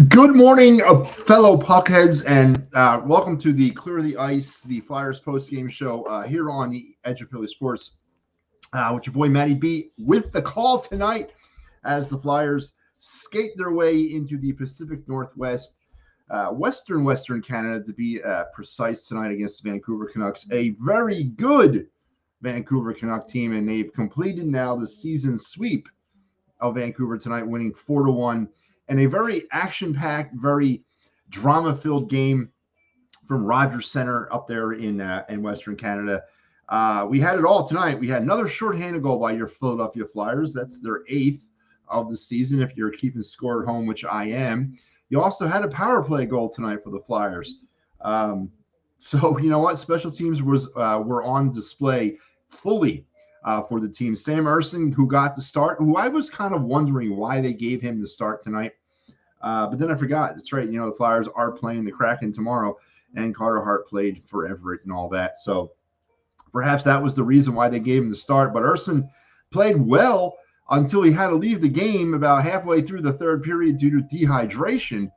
Good morning, fellow Puckheads, and welcome to the Clear the Ice, the Flyers post-game show here on the Edge of Philly Sports with your boy Matty B with the call tonight as the Flyers skate their way into the Pacific Northwest, Western Canada to be precise tonight against the Vancouver Canucks, a very good Vancouver Canuck team, and they've completed now the season sweep of Vancouver tonight, winning 4-1. And a very action-packed, very drama-filled game from Rogers Center up there in Western Canada. We had it all tonight. We had another shorthanded goal by your Philadelphia Flyers. That's their 8th of the season if you're keeping score at home, which I am. You also had a power play goal tonight for the Flyers. So you know what? Special teams were on display fully for the team. Sam Ersson, who got the start, who I was kind of wondering why they gave him the start tonight. But then I forgot. That's right. You know, the Flyers are playing the Kraken tomorrow, and Carter Hart played for Everett and all that. So perhaps that was the reason why they gave him the start. But Ersson played well until he had to leave the game about halfway through the third period due to dehydration.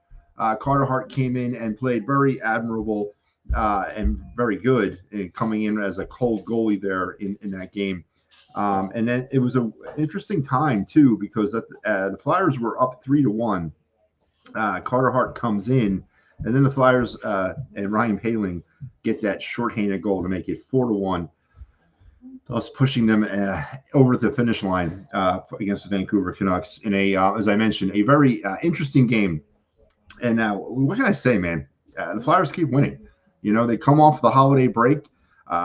Carter Hart came in and played very admirable and very good coming in as a cold goalie there in that game. And then it was an interesting time, too, because the Flyers were up 3-1. Carter Hart comes in, and then the Flyers and Ryan Poehling get that shorthanded goal to make it 4-1, thus pushing them over the finish line against the Vancouver Canucks in a, as I mentioned, a very interesting game. And now, what can I say, man? The Flyers keep winning. You know, they come off the holiday break.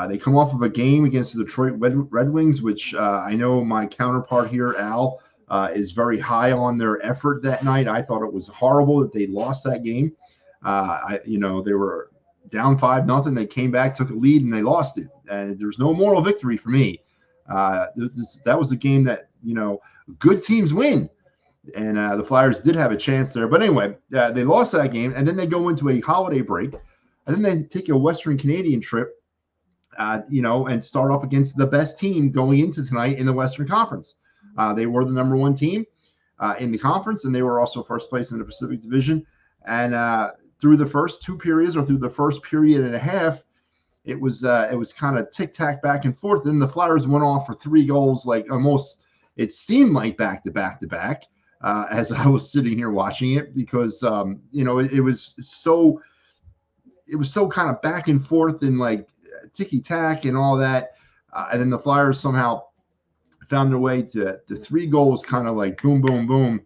They come off of a game against the Detroit Red Wings, which I know my counterpart here, Al, is very high on their effort that night. I thought it was horrible that they lost that game. They were down 5-0. They came back, took a lead, and they lost it. There's no moral victory for me. That was a game that, you know, good teams win. And the Flyers did have a chance there. But anyway, they lost that game, and then they go into a holiday break, and then they take a Western Canadian trip, and start off against the best team going into tonight in the Western Conference. They were the number one team in the conference, and they were also first place in the Pacific Division. And through the first two periods, or through the first period and a half, it was kind of tic-tac back and forth. Then the Flyers went off for 3 goals, like almost it seemed like back-to-back as I was sitting here watching it, because it was so kind of back and forth and like ticky-tack and all that. And then the Flyers somehow found their way to 3 goals, kind of like boom, boom, boom,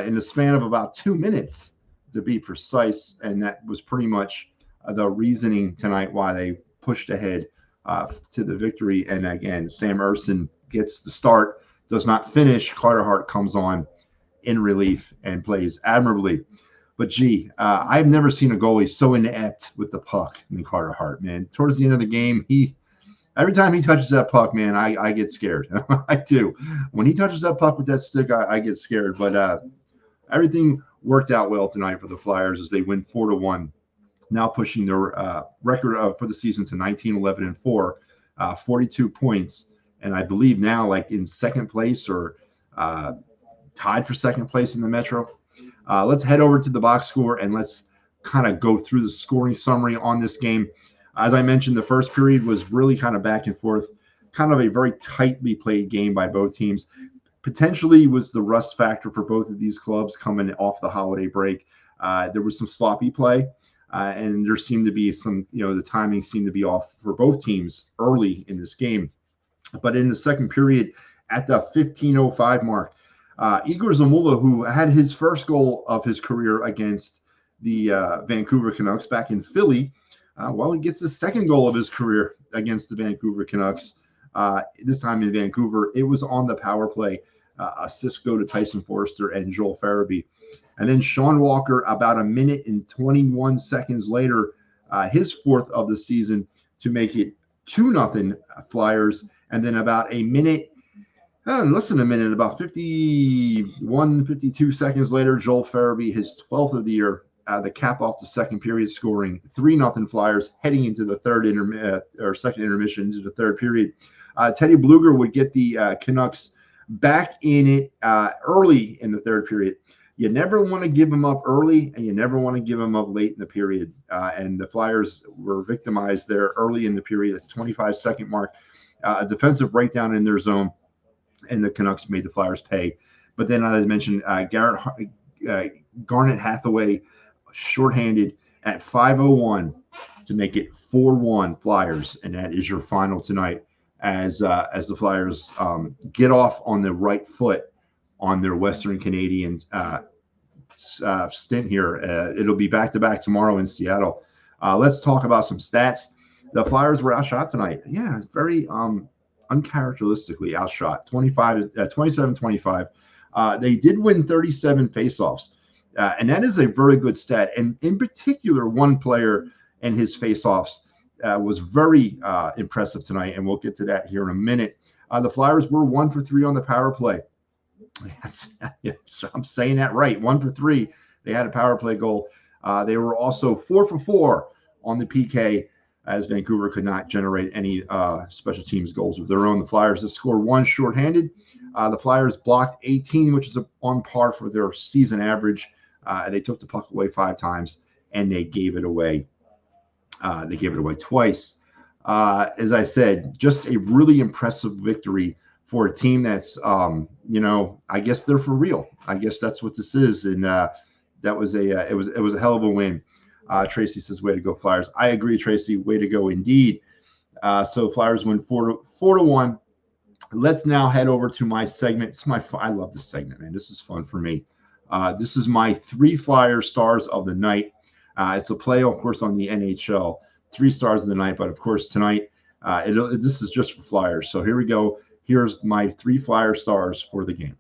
in the span of about 2 minutes, to be precise. And that was pretty much the reasoning tonight why they pushed ahead to the victory. And again, Sam Ersson gets the start, does not finish. Carter Hart comes on in relief and plays admirably. But gee, I've never seen a goalie so inept with the puck than Carter Hart, man. Towards the end of the game, every time he touches that puck, man, I get scared. I do. When he touches that puck with that stick, I get scared. But everything worked out well tonight for the Flyers as they win 4-1, now pushing their record for the season to 19-11-4, 42 points. And I believe now, like, in second place or tied for second place in the Metro. Let's head over to the box score and let's kind of go through the scoring summary on this game. As I mentioned, the first period was really kind of back and forth, kind of a very tightly played game by both teams. Potentially was the rust factor for both of these clubs coming off the holiday break. There was some sloppy play, and there seemed to be some, the timing seemed to be off for both teams early in this game. But in the second period, at the 15:05 mark, Igor Zamula, who had his first goal of his career against the Vancouver Canucks back in Philly, he gets the second goal of his career against the Vancouver Canucks, this time in Vancouver. It was on the power play. Assists go to Tyson Forster and Joel Farabee. And then Sean Walker, about a minute and 21 seconds later, his fourth of the season to make it 2-0 Flyers. And then about a minute, less than a minute, about 51, 52 seconds later, Joel Farabee, his 12th of the year, the cap off the second period, scoring 3-0 Flyers, heading into the second intermission into the third period. Teddy Bluger would get the Canucks back in it early in the third period. You never want to give them up early, and you never want to give them up late in the period. And the Flyers were victimized there early in the period at the 25-second mark. A defensive breakdown in their zone, and the Canucks made the Flyers pay. But then, as I mentioned, Garnet Hathaway, shorthanded at 5:01 to make it 4-1 Flyers, and that is your final tonight as the Flyers get off on the right foot on their Western Canadian stint here. It'll be back-to-back tomorrow in Seattle. Let's talk about some stats. The Flyers were outshot tonight. Yeah, it's very uncharacteristically outshot, 27-25. They did win 37 faceoffs, and that is a very good stat. And in particular, one player and his faceoffs was very impressive tonight, and we'll get to that here in a minute. The Flyers were 1 for 3 on the power play. Yes, I'm saying that right. 1 for 3. They had a power play goal. They were also 4 for 4 on the PK, as Vancouver could not generate any special teams goals of their own. The Flyers just scored 1 shorthanded. The Flyers blocked 18, which is on par for their season average. They took the puck away 5 times, and they gave it away. They gave it away twice. As I said, just a really impressive victory for a team that's, I guess they're for real. I guess that's what this is, and that was it was a hell of a win. Tracy says, "Way to go, Flyers." I agree, Tracy. Way to go, indeed. So Flyers win 4-1. Let's now head over to my segment. I love this segment, man. This is fun for me. This is my 3 Flyer stars of the night. It's a play, of course, on the NHL. 3 stars of the night, but of course tonight, this is just for Flyers. So here we go. Here's my 3 Flyer stars for the game.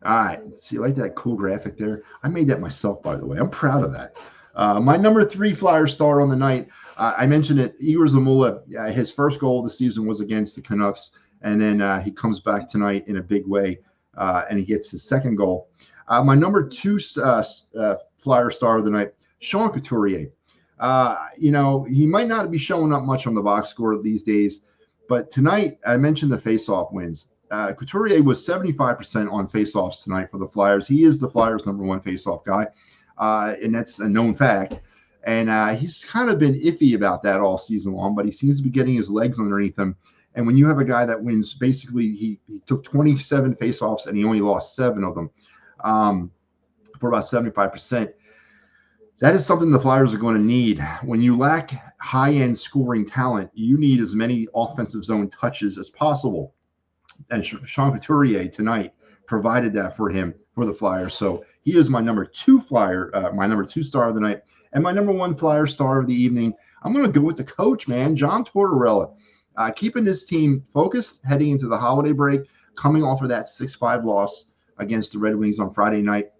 All right. See, you like that cool graphic there? I made that myself, by the way. I'm proud of that. My number 3 Flyer star on the night, I mentioned it, Igor Zamula. His first goal of the season was against the Canucks, and then he comes back tonight in a big way, and he gets his second goal. My number 2 Flyer star of the night, Sean Couturier. He might not be showing up much on the box score these days, but tonight, I mentioned the faceoff wins. Couturier was 75% on faceoffs tonight for the Flyers. He is the Flyers' number 1 faceoff guy, and that's a known fact. And he's kind of been iffy about that all season long, but he seems to be getting his legs underneath him. And when you have a guy that wins, basically he took 27 faceoffs and he only lost 7 of them for about 75%. That is something the Flyers are going to need. When you lack high-end scoring talent, you need as many offensive zone touches as possible. And Sean Couturier tonight provided that for the Flyers. So he is my number 2 Flyer, my number 2 star of the night. And my number 1 Flyer star of the evening, I'm going to go with the coach, man, John Tortorella. Keeping this team focused heading into the holiday break, coming off of that 6-5 loss against the Red Wings on Friday night,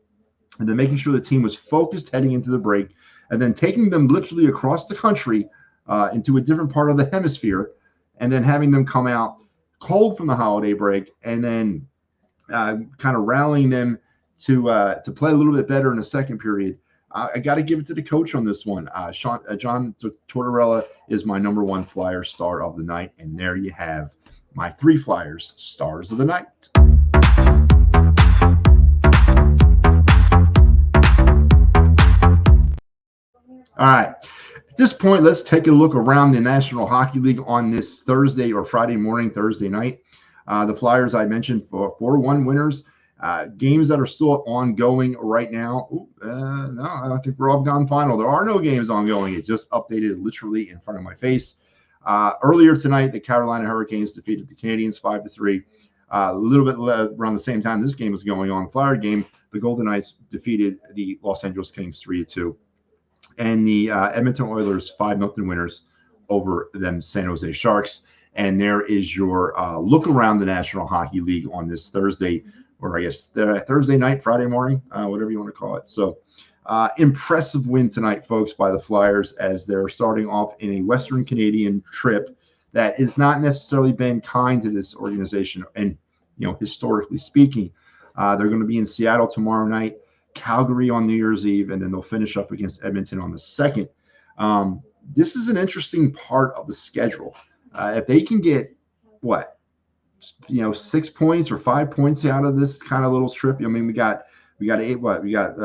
and then making sure the team was focused heading into the break, and then taking them literally across the country into a different part of the hemisphere, and then having them come out cold from the holiday break, and then kind of rallying them to play a little bit better in the second period. I got to give it to the coach on this one. John Tortorella is my number 1 Flyer star of the night, and there you have my 3 Flyers stars of the night. All right. At this point, let's take a look around the National Hockey League on this Thursday or Friday morning, Thursday night. The Flyers, I mentioned, for 4-1 winners, Games that are still ongoing right now. No, I don't think we're all gone final. There are no games ongoing. It just updated literally in front of my face. Earlier tonight, the Carolina Hurricanes defeated the Canadiens 5-3. A little bit around the same time this game was going on, Flyer game, the Golden Knights defeated the Los Angeles Kings 3-2. And the Edmonton Oilers 5-0 winners over them San Jose Sharks. And there is your look around the National Hockey League on this Thursday, or I guess Thursday night, Friday morning, whatever you want to call it. So impressive win tonight, folks, by the Flyers as they're starting off in a Western Canadian trip that has not necessarily been kind to this organization. And, historically speaking, they're going to be in Seattle tomorrow night, Calgary on New Year's Eve, and then they'll finish up against Edmonton on the 2nd. This is an interesting part of the schedule. If they can get 6 points or 5 points out of this kind of little trip, we got eight. We got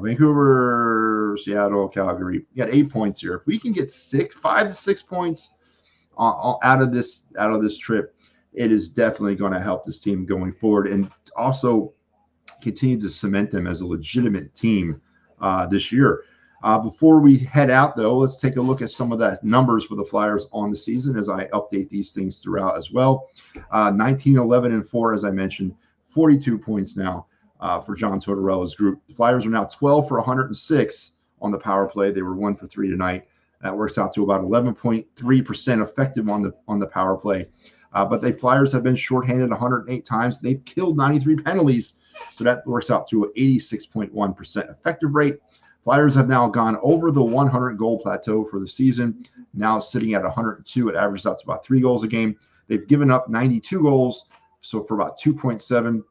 Vancouver, Seattle, Calgary. We got 8 points here. If we can get 5 to 6 points out of this trip, it is definitely going to help this team going forward, and also continue to cement them as a legitimate team this year. Before we head out, though, let's take a look at some of the numbers for the Flyers on the season as I update these things throughout as well. 19-11-4, as I mentioned, 42 points now for John Tortorella's group. The Flyers are now 12 for 106 on the power play. They were 1 for 3 tonight. That works out to about 11.3% effective on the power play. But the Flyers have been shorthanded 108 times. They've killed 93 penalties, so that works out to an 86.1% effective rate. Flyers have now gone over the 100-goal plateau for the season, now sitting at 102. It averages out to about 3 goals a game. They've given up 92 goals, so for about 2.7.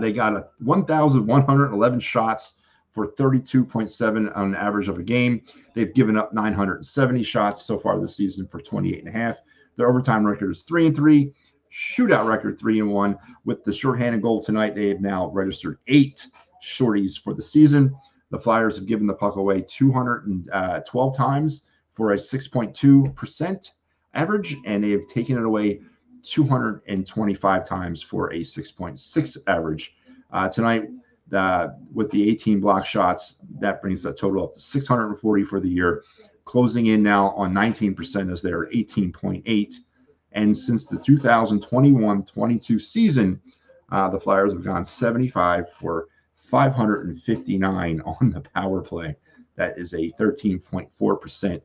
They got 1,111 shots for 32.7 on average of a game. They've given up 970 shots so far this season for 28.5. Their overtime record is 3-3. Shootout record 3-1. With the shorthanded goal tonight, they have now registered 8 shorties for the season. The Flyers have given the puck away 212 times for a 6.2% average, and they have taken it away 225 times for a 6.6 average. Tonight, with the 18 block shots, that brings the total up to 640 for the year, closing in now on 19% as they're 18.8. And since the 2021-22 season, the Flyers have gone 75 for 559 on the power play. That is a 13.4%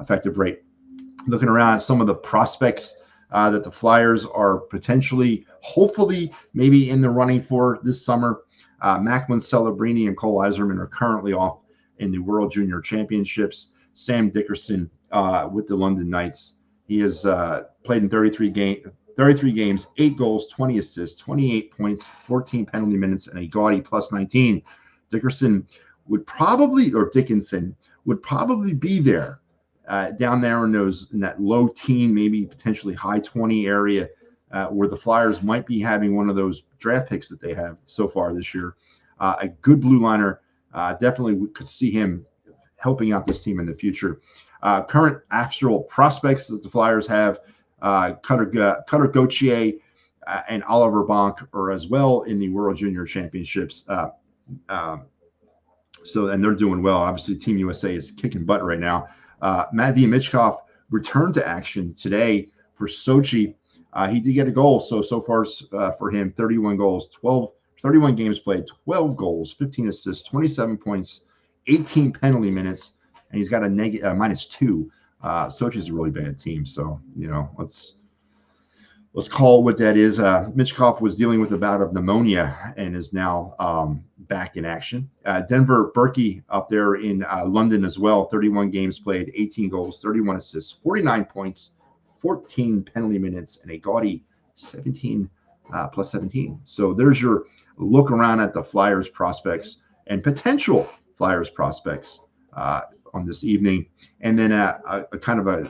effective rate. Looking around at some of the prospects that the Flyers are potentially, hopefully, maybe in the running for this summer, Macklin Celebrini and Cole Iserman are currently off in the World Junior Championships. Sam Dickerson with the London Knights. He has played in 33 games, 8 goals, 20 assists, 28 points, 14 penalty minutes, and a gaudy plus 19. Dickinson would probably be there down there in that low teen, maybe potentially high 20 area where the Flyers might be having one of those draft picks that they have so far this year. A good blue liner. Definitely could see him helping out this team in the future. Current Astral prospects that the Flyers have, Cutter Gauthier and Oliver Bonk are as well in the World Junior Championships. And they're doing well. Obviously, Team USA is kicking butt right now. Matvei Michkov returned to action today for Sochi. He did get a goal. So far for him, 31 goals, 31 games played, 12 goals, 15 assists, 27 points, 18 penalty minutes, and he's got a -2. Sochi's a really bad team, so let's call it what that is. Michkov was dealing with a bout of pneumonia and is now back in action. Denver Berkey up there in London as well. 31 games played, 18 goals, 31 assists, 49 points, 14 penalty minutes, and a gaudy 17 plus 17. So there's your look around at the Flyers prospects and potential Flyers prospects on this evening. And then a kind of a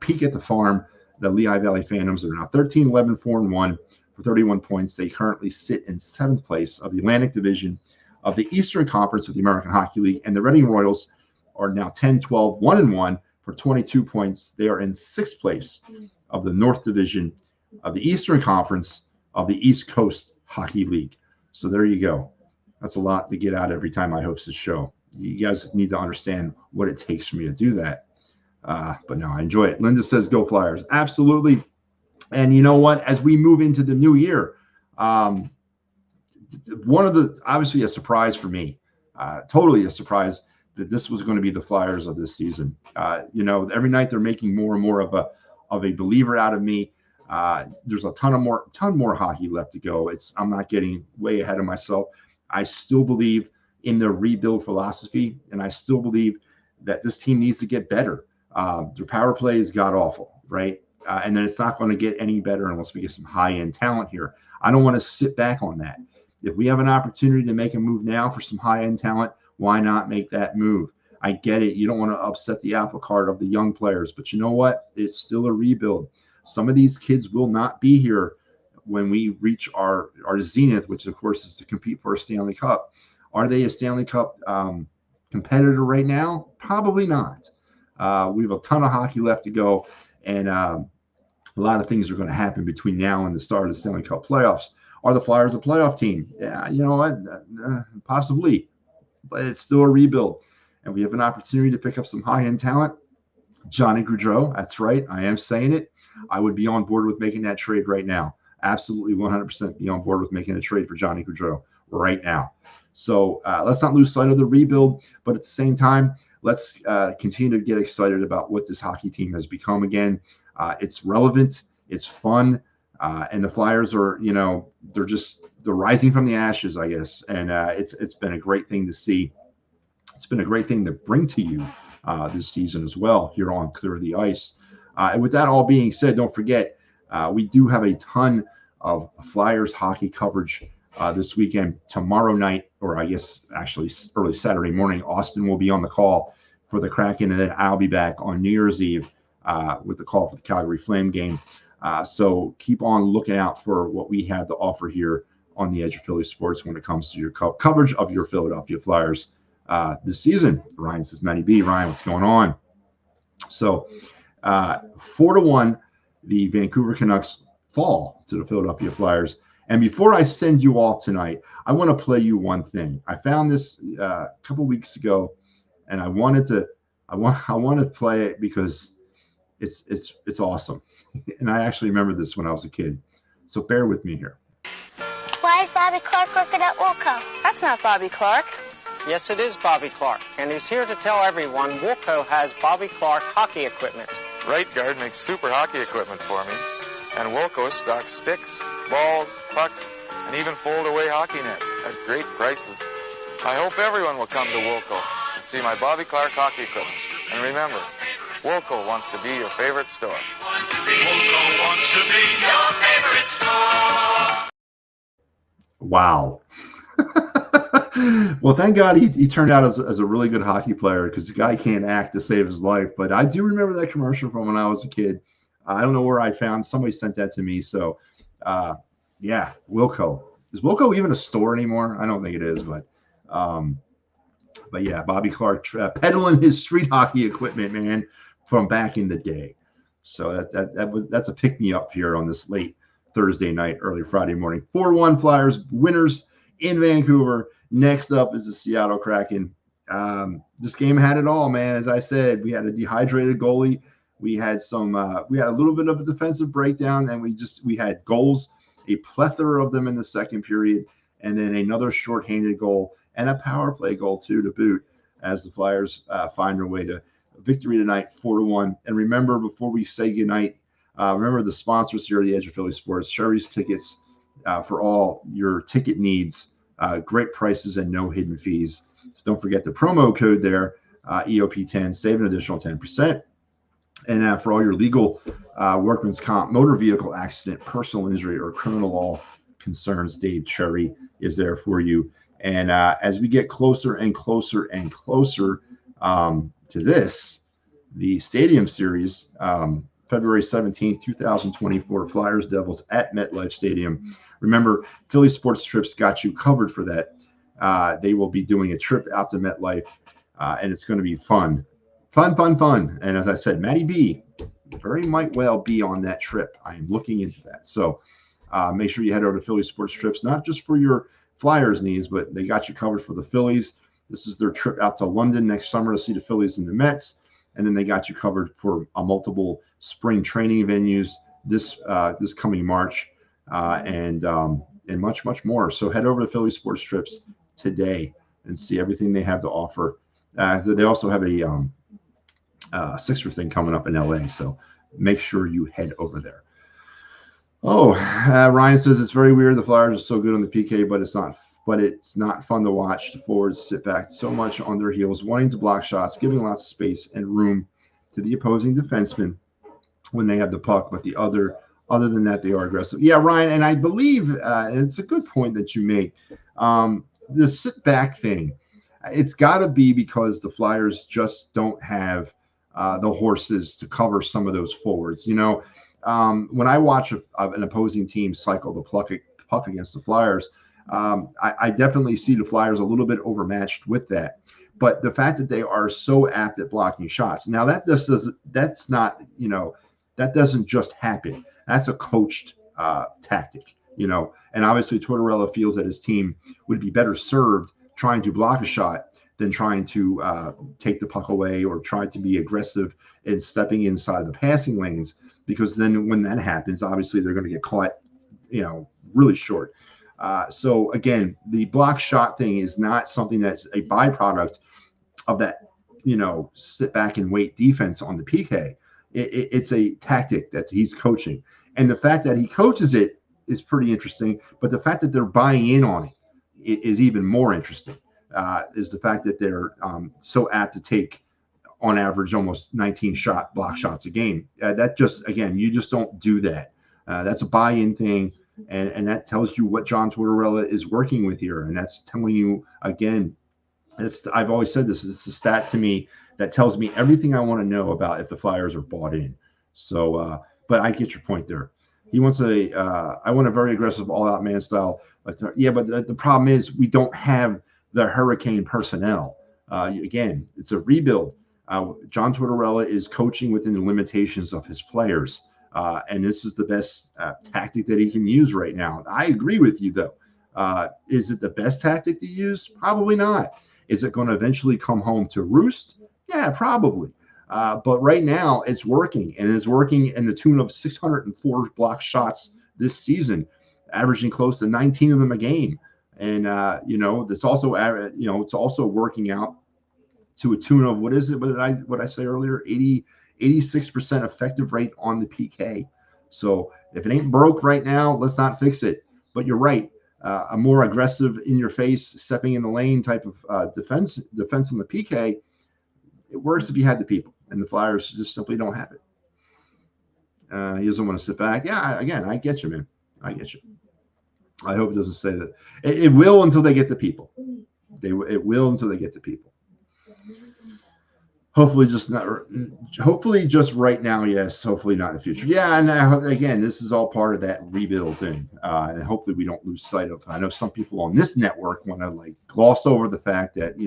peek at the farm. The Lehigh Valley Phantoms are now 13-11-4-1 for 31 points. They currently sit in 7th place of the Atlantic Division of the Eastern Conference of the American Hockey League. And the Reading Royals are now 10-12-1-1 for 22 points. They are in 6th place of the North Division of the Eastern Conference of the East Coast Hockey League. So there you go. That's a lot to get out every time I host a show. You guys need to understand what it takes for me to do that. But no, I enjoy it. Linda says, go Flyers. Absolutely. And you know what? As we move into the new year, one of the, obviously a surprise for me, totally a surprise that this was going to be the Flyers of this season. Every night they're making more and more of a believer out of me. There's a ton more hockey left to go. I'm not getting way ahead of myself. I still believe in their rebuild philosophy, and I still believe that this team needs to get better. Their power play is god awful, right? And then it's not going to get any better unless we get some high-end talent here. I don't want to sit back on that. If we have an opportunity to make a move now for some high-end talent, why not make that move? I get it. You don't want to upset the apple cart of the young players, but you know what? It's still a rebuild. Some of these kids will not be here when we reach our zenith, which of course is to compete for a Stanley Cup. Are they a Stanley Cup competitor right now? Probably not. We have a ton of hockey left to go, and a lot of things are going to happen between now and the start of the Stanley Cup playoffs. Are the Flyers a playoff team? Yeah, you know what? Possibly, but it's still a rebuild, and we have an opportunity to pick up some high-end talent. Johnny Gaudreau, that's right. I am saying it. I would be on board with making that trade right now. Absolutely 100% be on board with making a trade for Johnny Gaudreau right now. So let's not lose sight of the rebuild, but at the same time, let's continue to get excited about what this hockey team has become again. It's relevant, it's fun, and the Flyers are, they're rising from the ashes, I guess, and it's been a great thing to see. It's been a great thing to bring to you this season as well here on Clear the Ice. And with that all being said, don't forget, we do have a ton of Flyers hockey coverage this weekend. Tomorrow night, or I guess actually early Saturday morning, Austin will be on the call for the Kraken, and then I'll be back on New Year's Eve with the call for the Calgary Flame game. So keep on looking out for what we have to offer here on the Edge of Philly Sports when it comes to your coverage of your Philadelphia Flyers this season. Ryan says, Matty B. Ryan, what's going on? So 4-1, the Vancouver Canucks fall to the Philadelphia Flyers. And before I send you off tonight, I want to play you one thing. I found this a couple weeks ago, and I want to play it because it's awesome. And I actually remember this when I was a kid. So bear with me here. Why is Bobby Clark working at Woolco? That's not Bobby Clark. Yes, it is Bobby Clark, and he's here to tell everyone Woolco has Bobby Clark hockey equipment. Right Guard makes super hockey equipment for me, and Woolco stocks sticks, balls, pucks, and even fold-away hockey nets at great prices. I hope everyone will come to Woolco and see my Bobby Clark hockey equipment. And remember, Woolco wants to be your favorite store. Woolco wants to be your favorite store. Wow. Well, thank God he turned out as a really good hockey player, because the guy can't act to save his life. But I do remember that commercial from when I was a kid. I don't know where I found. Somebody sent that to me. So, yeah, Woolco. Is Woolco even a store anymore? I don't think it is, but yeah, Bobby Clark peddling his street hockey equipment, man, from back in the day. So that's a pick me up here on this late Thursday night, early Friday morning. 4-1 Flyers winners in Vancouver. Next up is the Seattle Kraken. This game had it all, man. As I said, we had a dehydrated goalie. We had a little bit of a defensive breakdown, and we had goals, a plethora of them in the second period, and then another shorthanded goal and a power play goal too to boot, as the Flyers find their way to victory tonight, 4-1. And remember, before we say goodnight, remember the sponsors here at the Edge of Philly Sports, Sherry's Tickets, for all your ticket needs. Great prices and no hidden fees. So don't forget the promo code there, EOP10, save an additional 10%. And for all your legal workman's comp, motor vehicle accident, personal injury, or criminal law concerns, Dave Cherry is there for you. And as we get closer and closer and closer to this, the Stadium Series, February 17th, 2024, Flyers Devils at MetLife Stadium. Remember, Philly Sports Trips got you covered for that. They will be doing a trip out to MetLife, and it's going to be fun. Fun. And as I said, Matty B very might well be on that trip. I am looking into that. So Make sure you head over to Philly Sports Trips, not just for your Flyers needs, but they got you covered for the Phillies. This is their trip out to London next summer to see the Phillies and the Mets. And then they got you covered for multiple spring training venues this coming March, and much, much more. So head over to Philly Sports Trips today and see everything they have to offer. They also have a Sixer thing coming up in LA, so make sure you head over there. Oh, Ryan says it's very weird. The Flyers are so good on the PK, but it's not fun to watch. The forwards sit back so much on their heels, wanting to block shots, giving lots of space and room to the opposing defenseman when they have the puck. But other than that, they are aggressive. Yeah, Ryan, and I believe it's a good point that you make. The sit back thing, it's got to be because the Flyers just don't have the horses to cover some of those forwards. When I watch an opposing team cycle the puck against the Flyers, I definitely see the Flyers a little bit overmatched with that. But the fact that they are so apt at blocking shots, now that doesn't just happen. That's a coached tactic, and obviously Tortorella feels that his team would be better served trying to block a shot than trying to take the puck away or try to be aggressive in stepping inside the passing lanes, because then when that happens, obviously they're going to get caught, really short. So again, the block shot thing is not something that's a byproduct of that, sit back and wait defense on the PK. It's a tactic that he's coaching. And the fact that he coaches it is pretty interesting, but the fact that they're buying in on it is even more interesting, is the fact that they're so apt to take, on average, almost 19 block shots a game. That just, again, you just don't do that. That's a buy-in thing, and that tells you what John Tortorella is working with here, and that's telling you, again, I've always said this, it's a stat to me that tells me everything I want to know about if the Flyers are bought in. So, but I get your point there. He wants I want a very aggressive all-out man style. But the problem is we don't have the Hurricane personnel. Again, it's a rebuild. John Tortorella is coaching within the limitations of his players, and this is the best tactic that he can use right now. I agree with you, though. Is it the best tactic to use? Probably not. Is it going to eventually come home to roost? Yeah, probably. But right now, it's working, and it's working in the tune of 604 block shots this season, averaging close to 19 of them a game. And it's also it's also working out to a tune of, what is it? What did I say earlier? 86% effective rate on the PK. So if it ain't broke right now, let's not fix it. But you're right. A more aggressive, in your face, stepping in the lane type of defense on the PK, it works if you had the people, and the Flyers just simply don't have it. He doesn't want to sit back. Yeah, again, I get you, man. I get you. I hope it doesn't say that. It will until they get the people. It will until they get the people. Hopefully just right now, yes. Hopefully not in the future. Yeah, and again, this is all part of that rebuild thing. And hopefully we don't lose sight of. I know some people on this network want to gloss over the fact that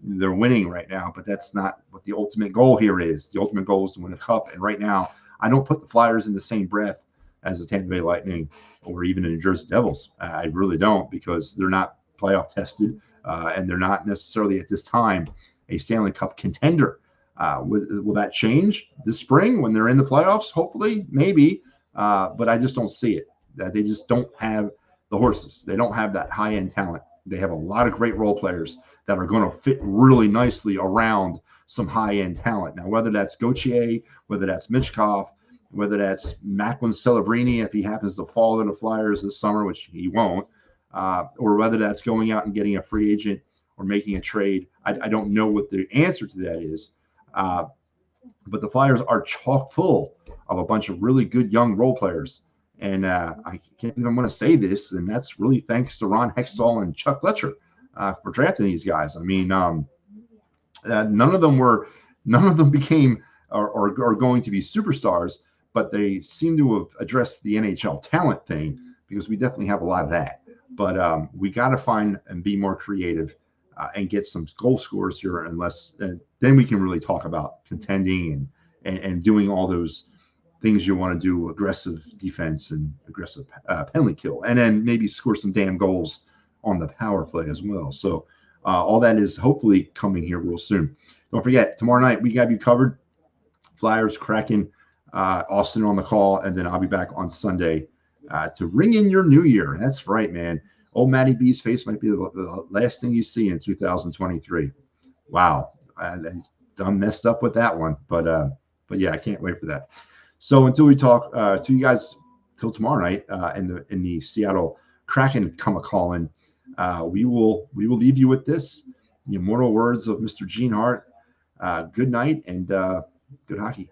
they're winning right now, but that's not what the ultimate goal here is. The ultimate goal is to win a cup. And right now, I don't put the Flyers in the same breath as the Tampa Bay Lightning or even the New Jersey Devils. I really don't, because they're not playoff tested, and they're not necessarily at this time a Stanley Cup contender. Will that change this spring when they're in the playoffs? Hopefully, maybe, but I just don't see it. That they just don't have the horses. They don't have that high-end talent. They have a lot of great role players that are going to fit really nicely around some high-end talent. Now, whether that's Gauthier, whether that's Michkov, whether that's Macklin Celebrini, if he happens to fall to the Flyers this summer, which he won't, or whether that's going out and getting a free agent or making a trade. I don't know what the answer to that is. But the Flyers are chock full of a bunch of really good young role players. And I can't even want to say this, and that's really thanks to Ron Hextall and Chuck Fletcher for drafting these guys. I mean, none of them became or are going to be superstars, but they seem to have addressed the NHL talent thing, because we definitely have a lot of that. But we got to find and be more creative and get some goal scorers here, unless then we can really talk about contending and doing all those things you want to do: aggressive defense and aggressive penalty kill, and then maybe score some damn goals on the power play as well. So all that is hopefully coming here real soon. Don't forget, tomorrow night we got you covered. Flyers, Kraken, Austin on the call, and then I'll be back on Sunday to ring in your new year. That's right, man. Old Matty B's face might be the last thing you see in 2023. Wow, I'm messed up with that one, but yeah, I can't wait for that. So until we talk to you guys till tomorrow night in the Seattle Kraken come a calling, we will leave you with this, the immortal words of Mr. Gene Hart. Good night and good hockey.